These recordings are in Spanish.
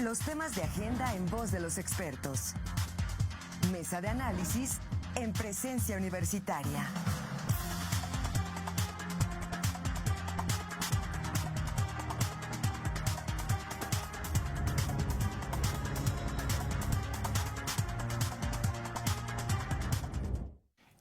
Los temas de agenda en voz de los expertos. Mesa de análisis en presencia universitaria.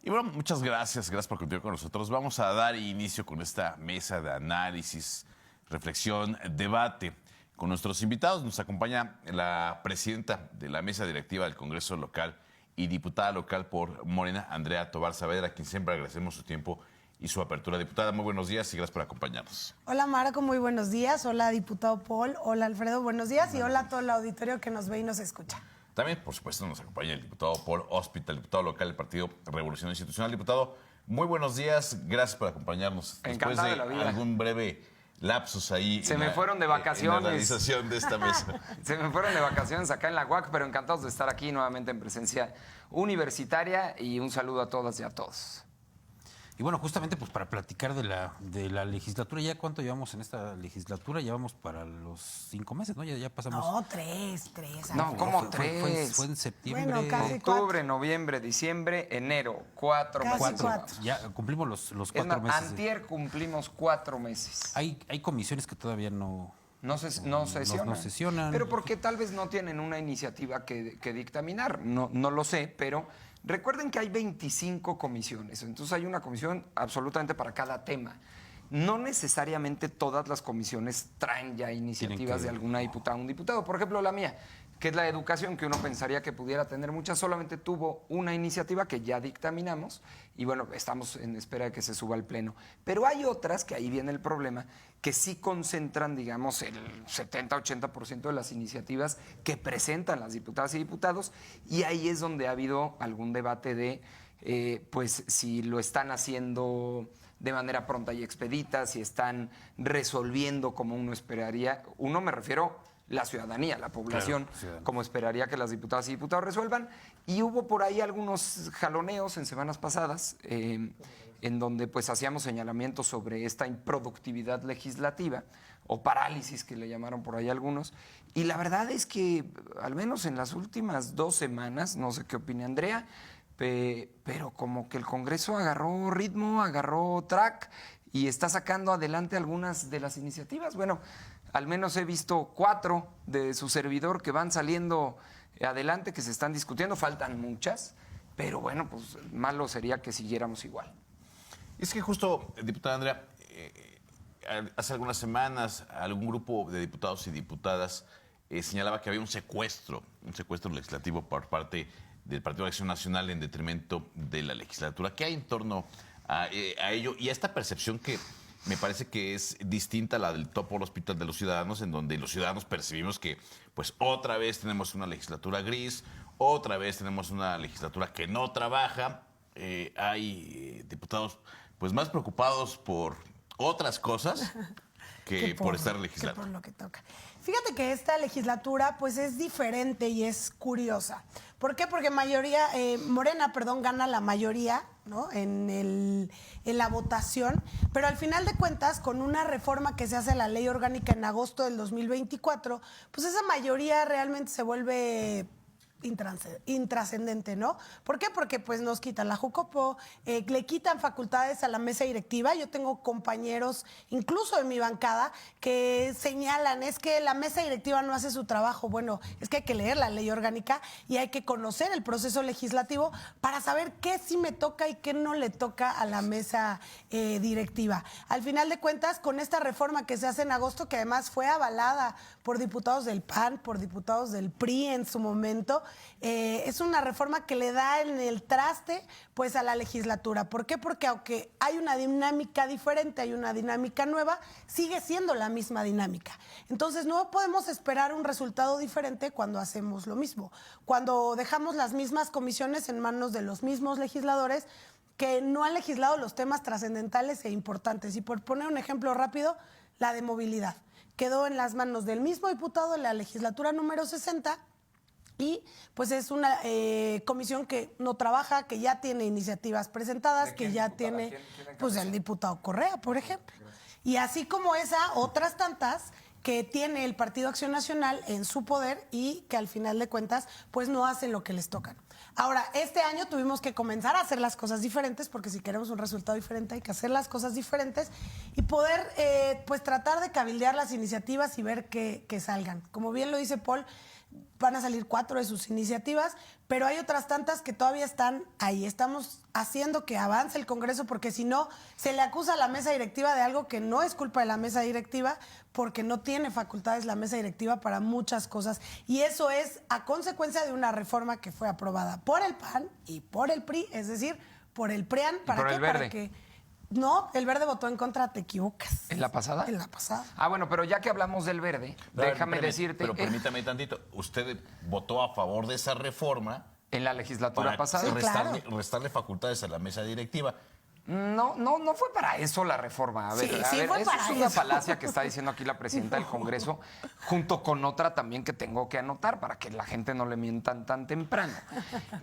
Y bueno, muchas gracias por continuar con nosotros. Vamos a dar inicio con esta mesa de análisis, reflexión, debate. Con nuestros invitados nos acompaña la presidenta de la mesa directiva del Congreso local y diputada local por Morena, Andrea Tovar Saavedra, a quien siempre agradecemos su tiempo y su apertura. Diputada, muy buenos días y gracias por acompañarnos. Hola Marco, muy buenos días. Hola diputado Paul, hola Alfredo, buenos días. Y hola a todo el auditorio que nos ve y nos escucha. También, por supuesto, nos acompaña el diputado Paul Hospital, diputado local del Partido Revolución Institucional. Diputado, muy buenos días, gracias por acompañarnos. Encantado de la vida. Algún breve lapsus ahí. Se me fueron de vacaciones. En la realización de esta mesa. Se me fueron de vacaciones acá en la UAC, pero encantados de estar aquí nuevamente en presencia universitaria y un saludo a todas y a todos. Y bueno, justamente pues para platicar de la legislatura, ¿ya cuánto llevamos en esta legislatura? Ya vamos para los 5 meses, ¿no? Ya pasamos... No, tres. No, ¿cómo tres? Fue en septiembre. Bueno, casi octubre, noviembre, diciembre, enero. 4 meses. Cuatro. Ya cumplimos los 4 Es más, meses. antier cumplimos 4 meses. Hay comisiones que todavía no sesionan. Pero porque tal vez no tienen una iniciativa que dictaminar. No lo sé, pero recuerden que hay 25 comisiones. Entonces hay una comisión absolutamente para cada tema. No necesariamente todas las comisiones traen ya iniciativas de alguna diputada o un diputado. Por ejemplo, la mía, que es la educación, que uno pensaría que pudiera tener muchas, solamente tuvo una iniciativa que ya dictaminamos y bueno, estamos en espera de que se suba al pleno. Pero hay otras, que ahí viene el problema, que sí concentran, digamos, el 70-80% de las iniciativas que presentan las diputadas y diputados, y ahí es donde ha habido algún debate de, pues, si lo están haciendo de manera pronta y expedita, si están resolviendo como uno esperaría. Uno, me refiero la ciudadanía, la población, claro, como esperaría que las diputadas y diputados resuelvan. Y hubo por ahí algunos jaloneos en semanas pasadas, en donde pues hacíamos señalamientos sobre esta improductividad legislativa, o parálisis que le llamaron por ahí algunos. Y la verdad es que, al menos en las últimas 2 semanas, no sé qué opina Andrea, pero como que el Congreso agarró ritmo, agarró track y está sacando adelante algunas de las iniciativas. Bueno, al menos he visto 4 de su servidor que van saliendo adelante, que se están discutiendo. Faltan muchas, pero bueno, pues malo sería que siguiéramos igual. Es que justo, diputada Andrea, hace algunas semanas algún grupo de diputados y diputadas señalaba que había un secuestro legislativo por parte del Partido de Acción Nacional en detrimento de la legislatura. ¿Qué hay en torno a ello y a esta percepción que me parece que es distinta a la del Top Hospital de los ciudadanos, en donde los ciudadanos percibimos que pues otra vez tenemos una legislatura gris, otra vez tenemos una legislatura que no trabaja? Hay diputados pues más preocupados por otras cosas que por estar legislando. Que por lo que toca. Fíjate que esta legislatura pues es diferente y es curiosa. ¿Por qué? Porque Morena gana la mayoría, ¿no?, en la votación, pero al final de cuentas, con una reforma que se hace a la ley orgánica en agosto del 2024, pues esa mayoría realmente se vuelve intrascendente, ¿no? ¿Por qué? Porque pues nos quitan la Jucopo, le quitan facultades a la mesa directiva. Yo tengo compañeros, incluso en mi bancada, que señalan, es que la mesa directiva no hace su trabajo. Bueno, es que hay que leer la ley orgánica y hay que conocer el proceso legislativo para saber qué sí me toca y qué no le toca a la mesa directiva. Al final de cuentas, con esta reforma que se hace en agosto, que además fue avalada por diputados del PAN, por diputados del PRI en su momento, es una reforma que le da en el traste pues a la legislatura. ¿Por qué? Porque aunque hay una dinámica diferente, hay una dinámica nueva, sigue siendo la misma dinámica. Entonces no podemos esperar un resultado diferente cuando hacemos lo mismo, cuando dejamos las mismas comisiones en manos de los mismos legisladores que no han legislado los temas trascendentales e importantes. Y por poner un ejemplo rápido, la de movilidad quedó en las manos del mismo diputado de la legislatura número 60, y pues es una comisión que no trabaja, que ya tiene iniciativas presentadas, que ya tiene pues el diputado Correa, por ejemplo. Y así como esa, otras tantas que tiene el Partido Acción Nacional en su poder y que al final de cuentas pues no hacen lo que les tocan. Ahora, este año tuvimos que comenzar a hacer las cosas diferentes, porque si queremos un resultado diferente hay que hacer las cosas diferentes y poder pues tratar de cabildear las iniciativas y ver que salgan. Como bien lo dice Paul, van a salir 4 de sus iniciativas, pero hay otras tantas que todavía están ahí. Estamos haciendo que avance el Congreso, porque si no, se le acusa a la mesa directiva de algo que no es culpa de la mesa directiva, porque no tiene facultades la mesa directiva para muchas cosas. Y eso es a consecuencia de una reforma que fue aprobada por el PAN y por el PRI, es decir, por el PRIAN. ¿Para qué? Para que... No, el Verde votó en contra, te equivocas. ¿En la pasada? En la pasada. Ah, bueno, pero ya que hablamos del Verde, déjame decirte... Pero permítame tantito, usted votó a favor de esa reforma... En la legislatura pasada. Sí, claro. restarle facultades a la mesa directiva. No fue para eso la reforma. A ver, Sí, fue para es una eso. falacia que está diciendo aquí la presidenta del Congreso, junto con otra también que tengo que anotar para que la gente no le mientan tan temprano.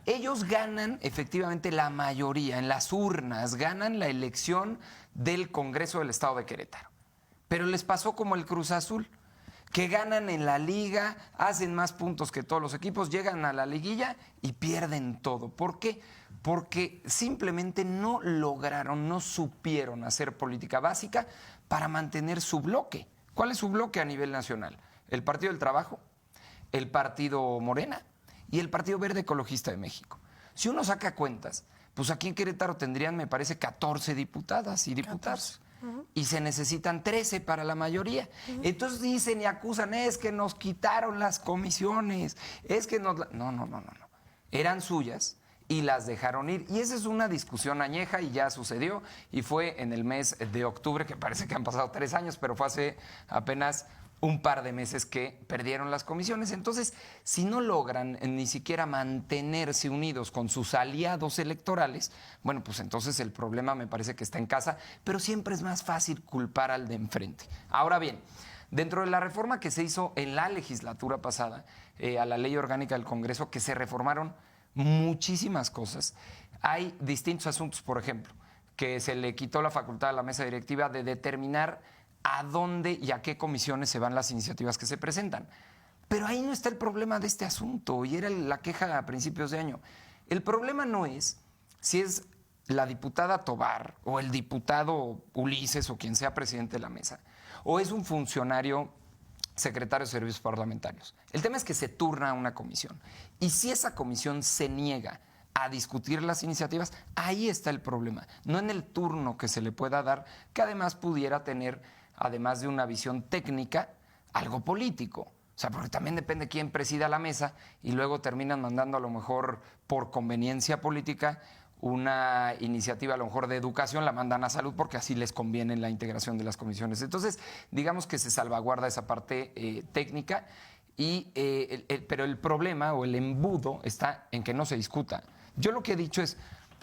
Ellos ganan efectivamente la mayoría en las urnas, ganan la elección del Congreso del Estado de Querétaro. Pero les pasó como el Cruz Azul, que ganan en la liga, hacen más puntos que todos los equipos, llegan a la liguilla y pierden todo. ¿Por qué? Porque simplemente no lograron, no supieron hacer política básica para mantener su bloque. ¿Cuál es su bloque a nivel nacional? El Partido del Trabajo, el Partido Morena y el Partido Verde Ecologista de México. Si uno saca cuentas, pues aquí en Querétaro tendrían, me parece, 14 diputadas y diputados. Y se necesitan 13 para la mayoría. Entonces dicen y acusan, es que nos quitaron las comisiones, es que nos... No. Eran suyas y las dejaron ir. Y esa es una discusión añeja y ya sucedió. Y fue en el mes de octubre, que parece que han pasado 3 años, pero fue hace apenas un par de meses que perdieron las comisiones. Entonces, si no logran ni siquiera mantenerse unidos con sus aliados electorales, bueno, pues entonces el problema me parece que está en casa, pero siempre es más fácil culpar al de enfrente. Ahora bien, dentro de la reforma que se hizo en la legislatura pasada, a la ley orgánica del Congreso, que se reformaron muchísimas cosas, hay distintos asuntos, por ejemplo, que se le quitó la facultad a la mesa directiva de determinar a dónde y a qué comisiones se van las iniciativas que se presentan. Pero ahí no está el problema de este asunto, y era la queja a principios de año. El problema no es si es la diputada Tobar o el diputado Ulises o quien sea presidente de la mesa, o es un funcionario secretario de Servicios Parlamentarios. El tema es que se turna a una comisión. Y si esa comisión se niega a discutir las iniciativas, ahí está el problema. No en el turno que se le pueda dar, que además pudiera tener, además de una visión técnica, algo político. O sea, porque también depende quién presida la mesa y luego terminan mandando a lo mejor por conveniencia política una iniciativa a lo mejor de educación, la mandan a salud porque así les conviene la integración de las comisiones. Entonces, digamos que se salvaguarda esa parte técnica, pero el problema o el embudo está en que no se discuta. Yo lo que he dicho es,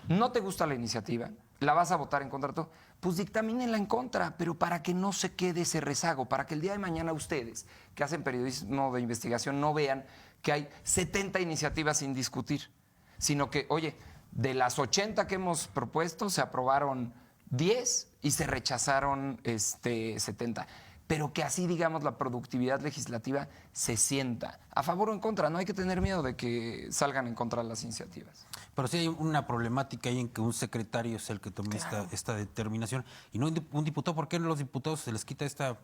no te gusta la iniciativa, la vas a votar en contra de todo, pues dictamínenla en contra, pero para que no se quede ese rezago, para que el día de mañana ustedes, que hacen periodismo de investigación, no vean que hay 70 iniciativas sin discutir, sino que, oye, de las 80 que hemos propuesto, se aprobaron 10 y se rechazaron 70. Pero que así, digamos, la productividad legislativa se sienta. A favor o en contra, no hay que tener miedo de que salgan en contra de las iniciativas. Pero sí hay una problemática ahí en que un secretario es el que tome esta determinación y no un diputado. ¿Por qué a los diputados se les quita esta...?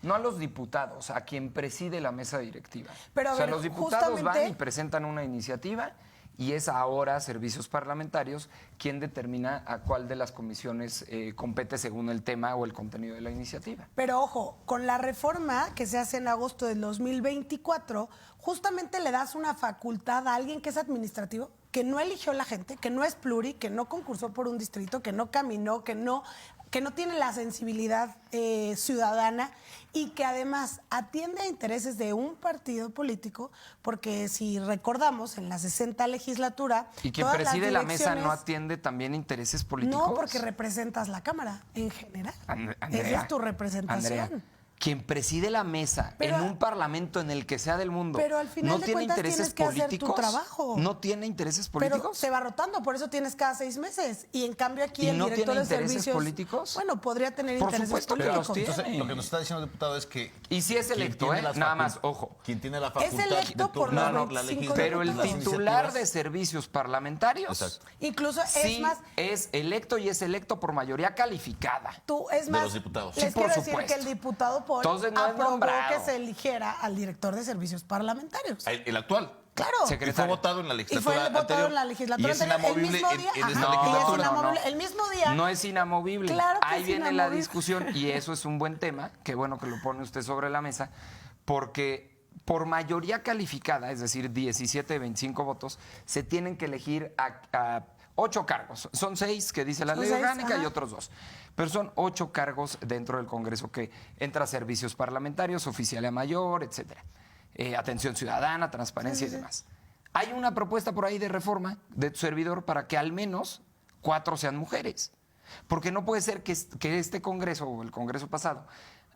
No a los diputados, a quien preside la mesa directiva. Pero, o sea, los diputados van y presentan una iniciativa y es ahora Servicios Parlamentarios quien determina a cuál de las comisiones compete según el tema o el contenido de la iniciativa. Pero ojo, con la reforma que se hace en agosto del 2024, justamente le das una facultad a alguien que es administrativo, que no eligió la gente, que no es pluri, que no concursó por un distrito, que no caminó, que no tiene la sensibilidad ciudadana y que además atiende a intereses de un partido político, porque si recordamos, en la 60 legislatura... ¿Y quien preside la mesa no atiende también intereses políticos? No, porque representas la Cámara en general. Andrea, esa es tu representación. Andrea, quien preside la mesa en un parlamento en el que sea del mundo pero al final no de tiene cuentas intereses tienes que hacer políticos. tu trabajo. No tiene intereses Pero políticos. se va rotando, por eso tienes cada 6 meses. Y en cambio aquí ¿Y el no director tiene de intereses servicios políticos? Bueno, podría tener Por intereses supuesto que políticos. los tiene. Entonces, lo que nos está diciendo el diputado es que... Y si es electo, nada más, ojo. Quien tiene la facultad electo de por turnar los la 25 legislatura, Pero el las titular de iniciativas. servicios parlamentarios Exacto. Incluso sí es más, es electo y es electo por mayoría calificada. es más, los diputados. les Sí, por quiero decir supuesto. que el diputado Paul Entonces no es aprobó nombrado. que se eligiera al director de servicios parlamentarios. El actual. Claro. Y fue Secretario. votado en la Y legislatura fue votado anterior. en la legislatura y es anterior. El inamovible mismo día. en esta ajá, y es legislatura. inamovible. El mismo día. No es inamovible. Claro que Ahí es viene la inamovible. discusión y eso es un buen tema. Qué bueno que lo pone usted sobre la mesa, porque por mayoría calificada, es decir, 17 de 25 votos, se tienen que elegir a 8 cargos. Son 6 que dice la Son ley 6, orgánica y ajá. otros 2. Pero son 8 cargos dentro del Congreso que entra a servicios parlamentarios, oficialía mayor, etcétera. Atención ciudadana, transparencia y demás. Hay una propuesta por ahí de reforma de tu servidor para que al menos 4 sean mujeres. Porque no puede ser que este Congreso o el Congreso pasado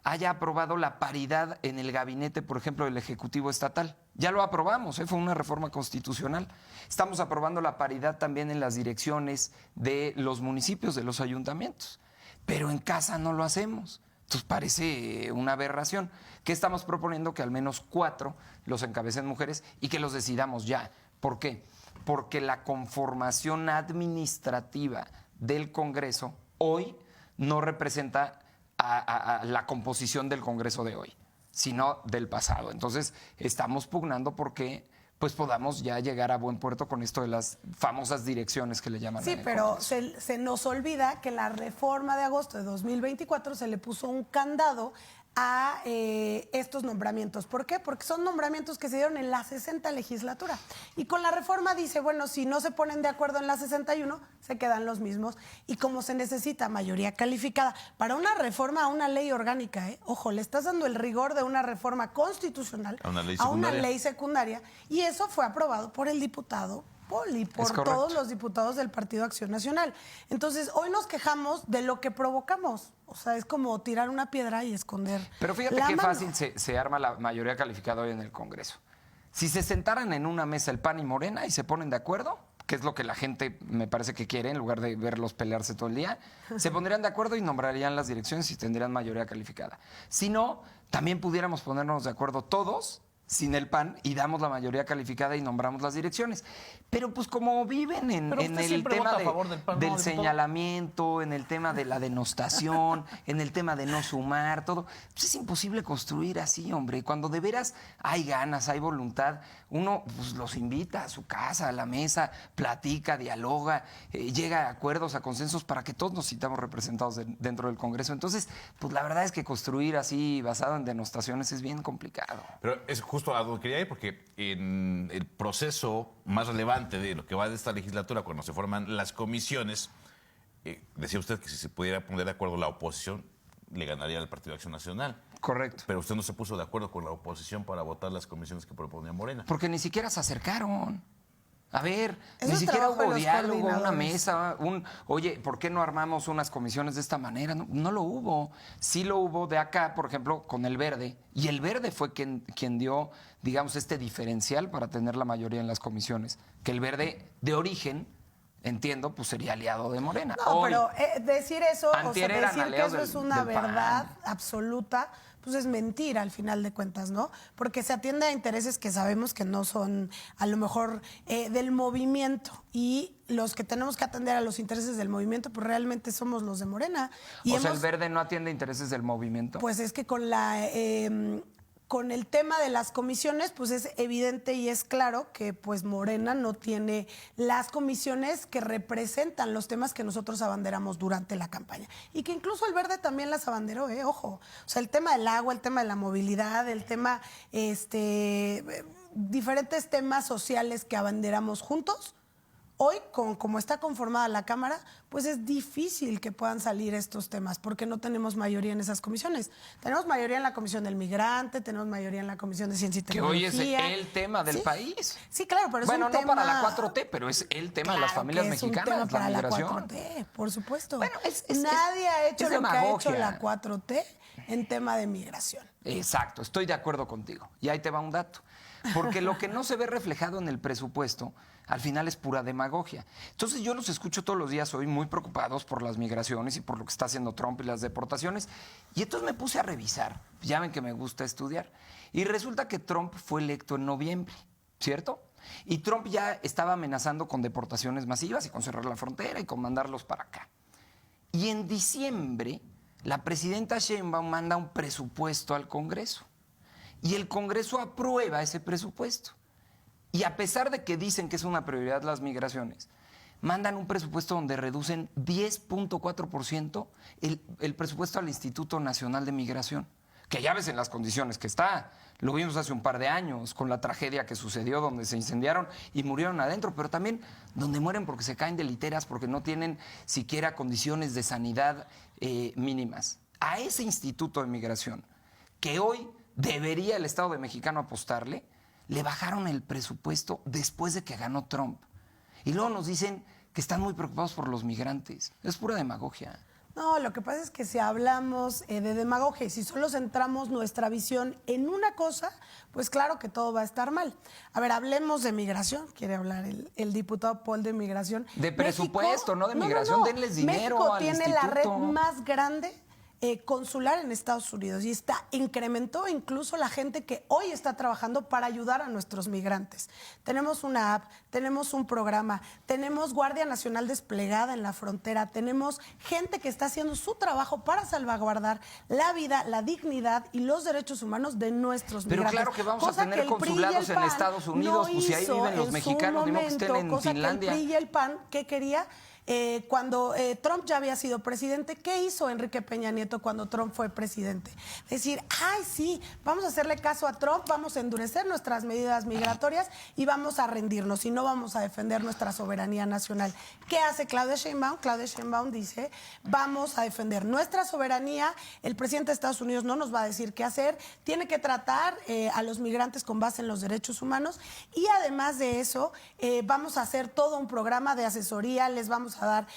haya aprobado la paridad en el gabinete, por ejemplo, del Ejecutivo Estatal. Ya lo aprobamos, fue una reforma constitucional. Estamos aprobando la paridad también en las direcciones de los municipios, de los ayuntamientos. Pero en casa no lo hacemos. Entonces parece una aberración. ¿Qué estamos proponiendo? Que al menos 4 los encabecen mujeres y que los decidamos ya. ¿Por qué? Porque la conformación administrativa del Congreso hoy no representa a la composición del Congreso de hoy, sino del pasado. Entonces estamos pugnando porque pues podamos ya llegar a buen puerto con esto de las famosas direcciones que le llaman. Sí, pero se nos olvida que la reforma de agosto de 2024 se le puso un candado a estos nombramientos. ¿Por qué? Porque son nombramientos que se dieron en la 60 legislatura. Y con la reforma dice, bueno, si no se ponen de acuerdo en la 61, se quedan los mismos. Y como se necesita mayoría calificada para una reforma a una ley orgánica, ojo, le estás dando el rigor de una reforma constitucional A una ley a una secundaria. ley secundaria. Y eso fue aprobado por el diputado y por todos los diputados del Partido Acción Nacional. Entonces, hoy nos quejamos de lo que provocamos. O sea, es como tirar una piedra y esconder. Pero fíjate la qué mano. fácil se arma la mayoría calificada hoy en el Congreso. Si se sentaran en una mesa el PAN y Morena y se ponen de acuerdo, que es lo que la gente me parece que quiere, en lugar de verlos pelearse todo el día, se pondrían de acuerdo y nombrarían las direcciones y tendrían mayoría calificada. Si no, también pudiéramos ponernos de acuerdo todos sin el PAN y damos la mayoría calificada y nombramos las direcciones. Pero pues como viven en Pero usted el siempre tema vota a favor del PAN, ¿no, del diputado? señalamiento, en el tema de la denostación, en el tema de no sumar, todo, pues es imposible construir así, hombre. Cuando de veras hay ganas, hay voluntad, uno pues, los invita a su casa, a la mesa, platica, dialoga, llega a acuerdos, a consensos para que todos nos sintamos representados dentro del Congreso. Entonces, pues la verdad es que construir así basado en denostaciones es bien complicado. Pero es justo a donde quería ir, porque en el proceso más relevante de lo que va de esta legislatura, cuando se forman las comisiones, decía usted que si se pudiera poner de acuerdo la oposición, le ganaría al Partido de Acción Nacional. Correcto. Pero usted no se puso de acuerdo con la oposición para votar las comisiones que proponía Morena. Porque ni siquiera se acercaron. A ver, Eso ni es siquiera trabajo de hubo los diálogo, una coordinadores. mesa, oye, ¿por qué no armamos unas comisiones de esta manera? No, no lo hubo. Sí lo hubo de acá, por ejemplo, con el Verde. Y el Verde fue quien dio, digamos, este diferencial para tener la mayoría en las comisiones. Que el Verde, de origen, entiendo, pues sería aliado de Morena. No, Hoy, pero decir eso, o sea, antier eran decir que aliados eso es del- una del PAN. verdad absoluta, pues es mentira al final de cuentas, ¿no? Porque se atiende a intereses que sabemos que no son a lo mejor del movimiento, y los que tenemos que atender a los intereses del movimiento, pues realmente somos los de Morena. Y o sea, el hemos- Verde no atiende intereses del movimiento. Pues es que con el tema de las comisiones, pues es evidente y es claro que pues Morena no tiene las comisiones que representan los temas que nosotros abanderamos durante la campaña. Y que incluso el Verde también las abanderó, ojo. O sea, el tema del agua, el tema de la movilidad, el tema, diferentes temas sociales que abanderamos juntos. Hoy, como está conformada la Cámara, pues es difícil que puedan salir estos temas porque no tenemos mayoría en esas comisiones. Tenemos mayoría en la Comisión del Migrante, tenemos mayoría en la Comisión de Ciencia y Tecnología. Que hoy es el tema del país. Sí, claro, pero es un tema... Bueno, no para la 4T, pero es el tema de las familias mexicanas, es un tema para la migración. La 4T, por supuesto. Bueno, Nadie ha hecho lo que ha hecho demagogia. la 4T en tema de migración. Exacto, estoy de acuerdo contigo. Y ahí te va un dato. Porque lo que no se ve reflejado en el presupuesto, al final es pura demagogia. Entonces yo los escucho todos los días hoy muy preocupados por las migraciones y por lo que está haciendo Trump y las deportaciones. Y entonces me puse a revisar. Ya ven que me gusta estudiar. Y resulta que Trump fue electo en noviembre, ¿cierto? Y Trump ya estaba amenazando con deportaciones masivas y con cerrar la frontera y con mandarlos para acá. Y en diciembre, la presidenta Sheinbaum manda un presupuesto al Congreso. Y el Congreso aprueba ese presupuesto. Y a pesar de que dicen que es una prioridad las migraciones, mandan un presupuesto donde reducen 10.4% el presupuesto al Instituto Nacional de Migración. Que ya ves en las condiciones que está. Lo vimos hace un par de años con la tragedia que sucedió donde se incendiaron y murieron adentro, pero también donde mueren porque se caen de literas, porque no tienen siquiera condiciones de sanidad mínimas. A ese Instituto de Migración, que hoy debería el Estado de Mexicano apostarle, le bajaron el presupuesto después de que ganó Trump. Y luego nos dicen que están muy preocupados por los migrantes. Es pura demagogia. No, lo que pasa es que si hablamos de demagogia y si solo centramos nuestra visión en una cosa, pues claro que todo va a estar mal. A ver, hablemos de migración. Quiere hablar el diputado Paul de migración. De presupuesto, no de migración. No. Denles dinero México al tiene instituto. la red más grande consular en Estados Unidos y incrementó incluso la gente que hoy está trabajando para ayudar a nuestros migrantes. Tenemos una app, tenemos un programa, tenemos Guardia Nacional desplegada en la frontera, tenemos gente que está haciendo su trabajo para salvaguardar la vida, la dignidad y los derechos humanos de nuestros migrantes. Pero claro que vamos a tener consulados en Estados Unidos, pues si ahí viven los mexicanos, ni modo que estén en Finlandia. Que el PRI y el PAN, ¿qué quería? Cuando Trump ya había sido presidente, ¿qué hizo Enrique Peña Nieto cuando Trump fue presidente? Decir, ay, sí, vamos a hacerle caso a Trump, vamos a endurecer nuestras medidas migratorias y vamos a rendirnos y no vamos a defender nuestra soberanía nacional. ¿Qué hace Claudia Sheinbaum? Claudia Sheinbaum dice, vamos a defender nuestra soberanía, el presidente de Estados Unidos no nos va a decir qué hacer, tiene que tratar a los migrantes con base en los derechos humanos y además de eso, vamos a hacer todo un programa de asesoría, les vamos a dar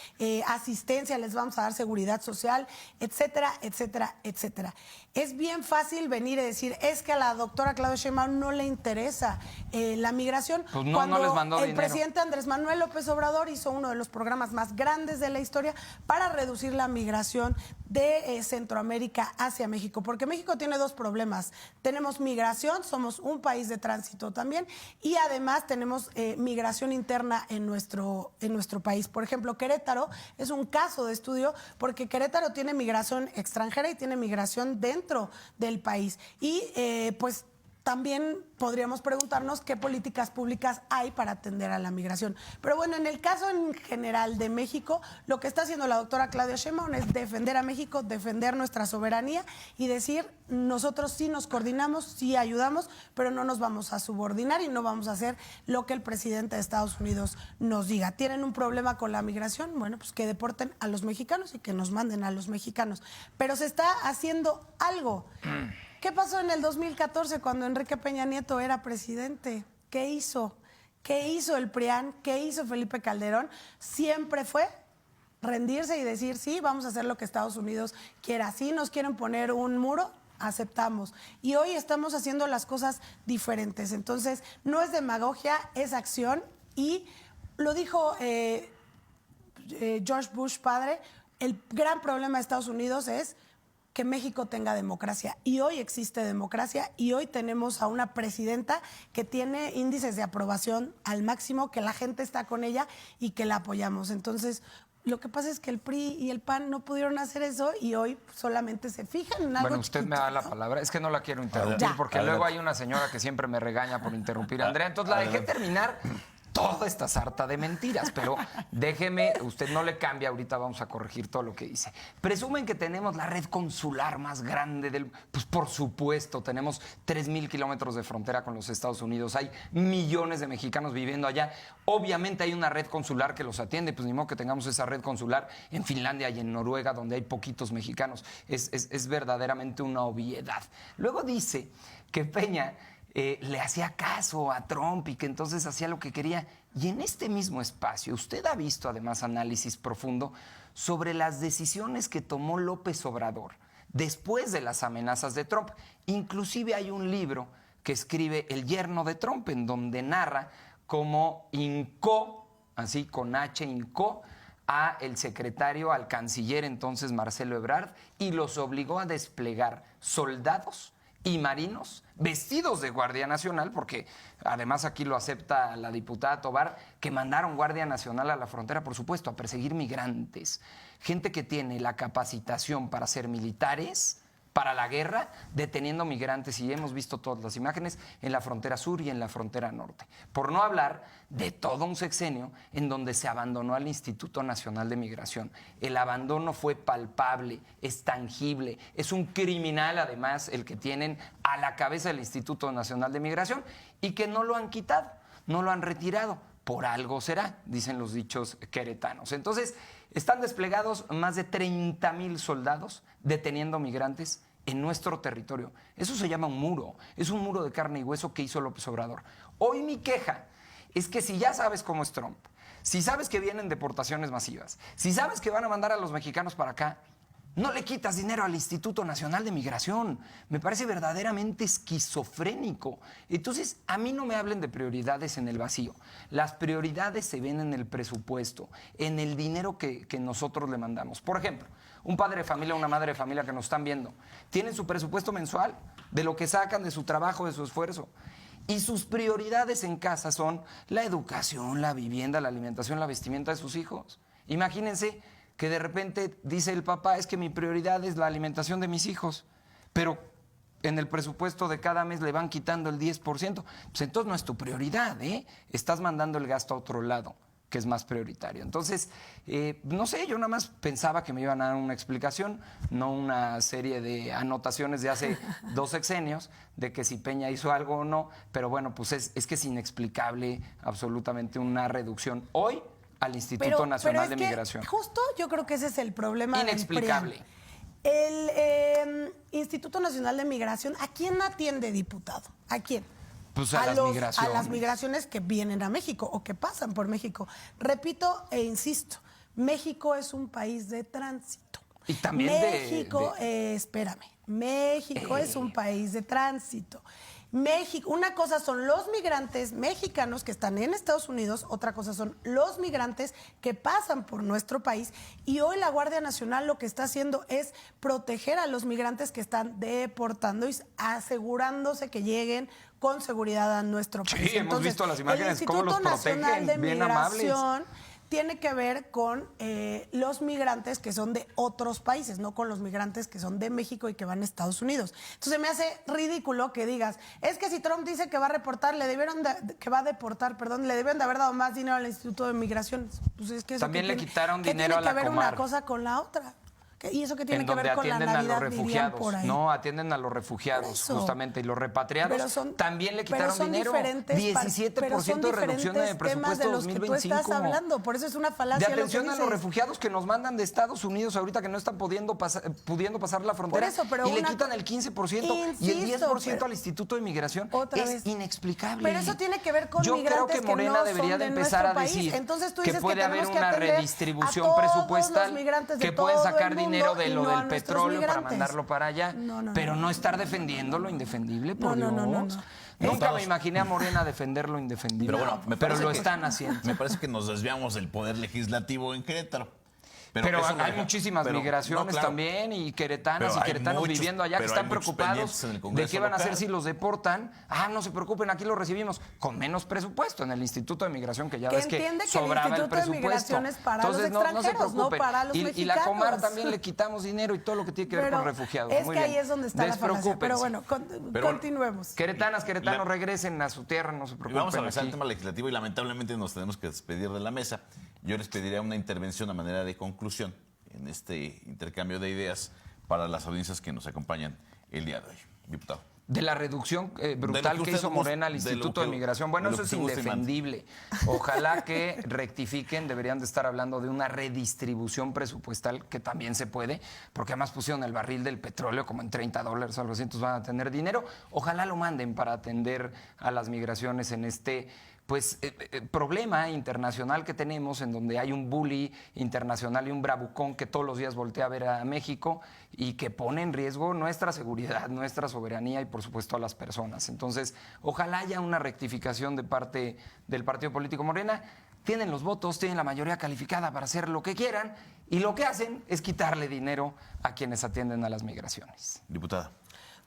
asistencia, les vamos a dar seguridad social, etcétera, etcétera, etcétera. Es bien fácil venir y decir, es que a la doctora Claudia Sheinbaum no le interesa la migración. Pues no, cuando no les mandó el dinero. presidente Andrés Manuel López Obrador hizo uno de los programas más grandes de la historia para reducir la migración de Centroamérica hacia México, porque México tiene dos problemas. Tenemos migración, somos un país de tránsito también, y además tenemos migración interna en nuestro país. Por ejemplo, Querétaro es un caso de estudio porque Querétaro tiene migración extranjera y tiene migración dentro del país. Y pues también podríamos preguntarnos qué políticas públicas hay para atender a la migración. Pero bueno, en el caso en general de México, lo que está haciendo la doctora Claudia Sheinbaum es defender a México, defender nuestra soberanía y decir, nosotros sí nos coordinamos, sí ayudamos, pero no nos vamos a subordinar y no vamos a hacer lo que el presidente de Estados Unidos nos diga. ¿Tienen un problema con la migración? Bueno, pues que deporten a los mexicanos y que nos manden a los mexicanos. Pero se está haciendo algo. ¿Qué pasó en el 2014 cuando Enrique Peña Nieto era presidente? ¿Qué hizo? ¿Qué hizo el PRIAN? ¿Qué hizo Felipe Calderón? Siempre fue rendirse y decir, sí, vamos a hacer lo que Estados Unidos quiera. Si nos quieren poner un muro, aceptamos. Y hoy estamos haciendo las cosas diferentes. Entonces, no es demagogia, es acción. Y lo dijo George Bush padre, el gran problema de Estados Unidos es que México tenga democracia. Y hoy existe democracia y hoy tenemos a una presidenta que tiene índices de aprobación al máximo, que la gente está con ella y que la apoyamos. Entonces, lo que pasa es que el PRI y el PAN no pudieron hacer eso y hoy solamente se fijan en algo Bueno, usted chiquito, me da la ¿no? palabra. Es que no la quiero interrumpir Ya. porque luego hay una señora que siempre me regaña por interrumpir a Andrea. Entonces la dejé terminar toda esta sarta de mentiras, pero déjeme, usted no le cambia, ahorita vamos a corregir todo lo que dice. Presumen que tenemos la red consular más grande del... Pues por supuesto, tenemos 3,000 kilómetros de frontera con los Estados Unidos, hay millones de mexicanos viviendo allá. Obviamente hay una red consular que los atiende, pues ni modo que tengamos esa red consular en Finlandia y en Noruega, donde hay poquitos mexicanos. Es verdaderamente una obviedad. Luego dice que Peña... le hacía caso a Trump y que entonces hacía lo que quería. Y en este mismo espacio, usted ha visto además análisis profundo sobre las decisiones que tomó López Obrador después de las amenazas de Trump. Inclusive hay un libro que escribe el yerno de Trump, en donde narra cómo hincó, así con H, hincó a el secretario, al canciller entonces Marcelo Ebrard, y los obligó a desplegar soldados y marinos vestidos de Guardia Nacional, porque además aquí lo acepta la diputada Tobar, que mandaron Guardia Nacional a la frontera, por supuesto, a perseguir migrantes. Gente que tiene la capacitación para ser militares, para la guerra, deteniendo migrantes, y hemos visto todas las imágenes en la frontera sur y en la frontera norte. Por no hablar de todo un sexenio en donde se abandonó al Instituto Nacional de Migración. El abandono fue palpable, es tangible, es un criminal además el que tienen a la cabeza del Instituto Nacional de Migración y que no lo han quitado, no lo han retirado. Por algo será, dicen los dichos queretanos. Entonces, están desplegados más de 30,000 soldados deteniendo migrantes en nuestro territorio. Eso se llama un muro, es un muro de carne y hueso que hizo López Obrador. Hoy mi queja es que si ya sabes cómo es Trump, si sabes que vienen deportaciones masivas, si sabes que van a mandar a los mexicanos para acá, no le quitas dinero al Instituto Nacional de Migración. Me parece verdaderamente esquizofrénico. Entonces, a mí no me hablen de prioridades en el vacío. Las prioridades se ven en el presupuesto, en el dinero que nosotros le mandamos. Por ejemplo, un padre de familia, una madre de familia que nos están viendo, tienen su presupuesto mensual de lo que sacan de su trabajo, de su esfuerzo. Y sus prioridades en casa son la educación, la vivienda, la alimentación, la vestimenta de sus hijos. Imagínense que de repente dice el papá, es que mi prioridad es la alimentación de mis hijos, pero en el presupuesto de cada mes le van quitando el 10%. Pues entonces no es tu prioridad, ¿eh? Estás mandando el gasto a otro lado, que es más prioritario. Entonces, no sé, yo nada más pensaba que me iban a dar una explicación, no una serie de anotaciones de hace 2 sexenios, de que si Peña hizo algo o no, pero bueno, pues es que es inexplicable absolutamente una reducción hoy al Instituto Nacional de Migración. Justo yo creo que ese es el problema. Inexplicable. El Instituto Nacional de Migración, ¿a quién atiende, diputado? ¿A quién? Pues a las migraciones. A las migraciones que vienen a México o que pasan por México. Repito e insisto, México es un país de tránsito. Y también espérame, México es un país de tránsito. México, una cosa son los migrantes mexicanos que están en Estados Unidos, otra cosa son los migrantes que pasan por nuestro país, y hoy la Guardia Nacional lo que está haciendo es proteger a los migrantes que están deportando y asegurándose que lleguen con seguridad a nuestro país. Sí, hemos visto las imágenes, cómo los protegen, bien amables. Tiene que ver con los migrantes que son de otros países, no con los migrantes que son de México y que van a Estados Unidos. Entonces me hace ridículo que digas, es que si Trump dice que va a reportar, le debieron de haber dado más dinero al Instituto de Migraciones. Pues es que eso también le quitaron dinero a la Comar. ¿Qué tiene que ver una cosa con la otra? ¿Y eso qué tiene que ver con la Navidad, dirían por ahí? No, atienden a los refugiados, justamente, y los repatriados. También le quitaron dinero. 17% de reducción de presupuesto 2025. Tú estás hablando, por eso es una falacia. De atención a los refugiados que nos mandan de Estados Unidos ahorita, que no están pudiendo pasar la frontera, y le quitan el 15% y el 10% al Instituto de Migración. Es inexplicable. Pero eso tiene que ver con Yo migrantes creo que Morena no debería son de empezar a decir que puede haber una redistribución presupuestal, que pueden sacar dinero de lo del petróleo para mandarlo para allá, pero no estar defendiendo lo indefendible, por Dios. Nunca me imaginé a Morena defender lo indefendible, pero lo están haciendo. Me parece que nos desviamos del poder legislativo en Querétaro. Pero eso hay muchísimas migraciones también y queretanas y queretanos viviendo allá que están preocupados de qué van a hacer si los deportan. No se preocupen, aquí los recibimos con menos presupuesto en el Instituto de Migración, que ya ves que sobraba el presupuesto. Es para entonces los extranjeros, no se preocupen. No para los mexicanos. Y la Comar también le quitamos dinero y todo lo que tiene que ver con refugiados. Es que ahí es donde está la falacia. Pero bueno, continuemos. Queretanos, regresen a su tierra, no se preocupen. Vamos a revisar el tema legislativo y lamentablemente nos tenemos que despedir de la mesa. Yo les pediría una intervención a manera de conclusión en este intercambio de ideas para las audiencias que nos acompañan el día de hoy. Diputado. De la reducción brutal que hizo Morena al Instituto de Migración. Bueno, eso es indefendible. Ojalá que rectifiquen. Deberían de estar hablando de una redistribución presupuestal, que también se puede, porque además pusieron el barril del petróleo como en $30 o algo así, entonces van a tener dinero. Ojalá lo manden para atender a las migraciones en este problema internacional que tenemos, en donde hay un bully internacional y un bravucón que todos los días voltea a ver a México y que pone en riesgo nuestra seguridad, nuestra soberanía y por supuesto a las personas. Entonces, ojalá haya una rectificación de parte del partido político Morena. Tienen los votos, tienen la mayoría calificada para hacer lo que quieran y lo que hacen es quitarle dinero a quienes atienden a las migraciones. Diputada.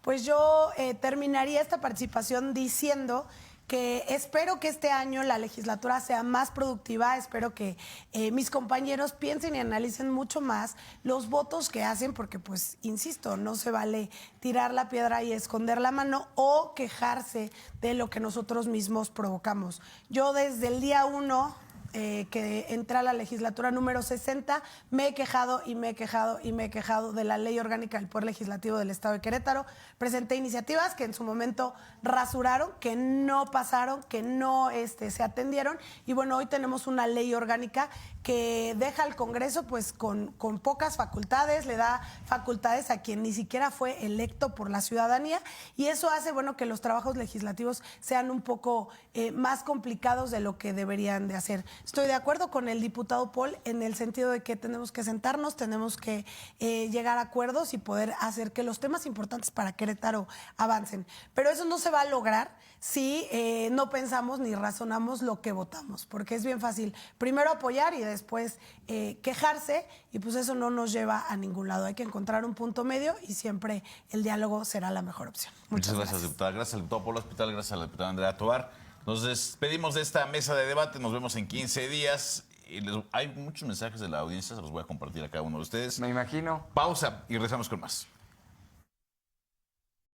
Pues yo terminaría esta participación diciendo que espero que este año la legislatura sea más productiva, espero que mis compañeros piensen y analicen mucho más los votos que hacen, porque pues, insisto, no se vale tirar la piedra y esconder la mano o quejarse de lo que nosotros mismos provocamos. Yo desde el día 1 que entré a la legislatura número 60, me he quejado y me he quejado y me he quejado de la ley orgánica del Poder Legislativo del Estado de Querétaro. Presenté iniciativas que en su momento rasuraron, que no pasaron, que no se atendieron. Y bueno, hoy tenemos una ley orgánica que deja al Congreso pues con pocas facultades, le da facultades a quien ni siquiera fue electo por la ciudadanía, y eso hace que los trabajos legislativos sean un poco más complicados de lo que deberían de hacer. Estoy de acuerdo con el diputado Paul en el sentido de que tenemos que sentarnos, tenemos que llegar a acuerdos y poder hacer que los temas importantes para Querétaro avancen. Pero eso no se va a lograr si no pensamos ni razonamos lo que votamos, porque es bien fácil primero apoyar y después quejarse, y pues eso no nos lleva a ningún lado. Hay que encontrar un punto medio y siempre el diálogo será la mejor opción. Muchas gracias, diputada. Gracias al diputado Polo Hospital, gracias a la diputada Andrea Tovar. Nos despedimos de esta mesa de debate, nos vemos en 15 días. Hay muchos mensajes de la audiencia, se los voy a compartir a cada uno de ustedes. Me imagino. Pausa y regresamos con más.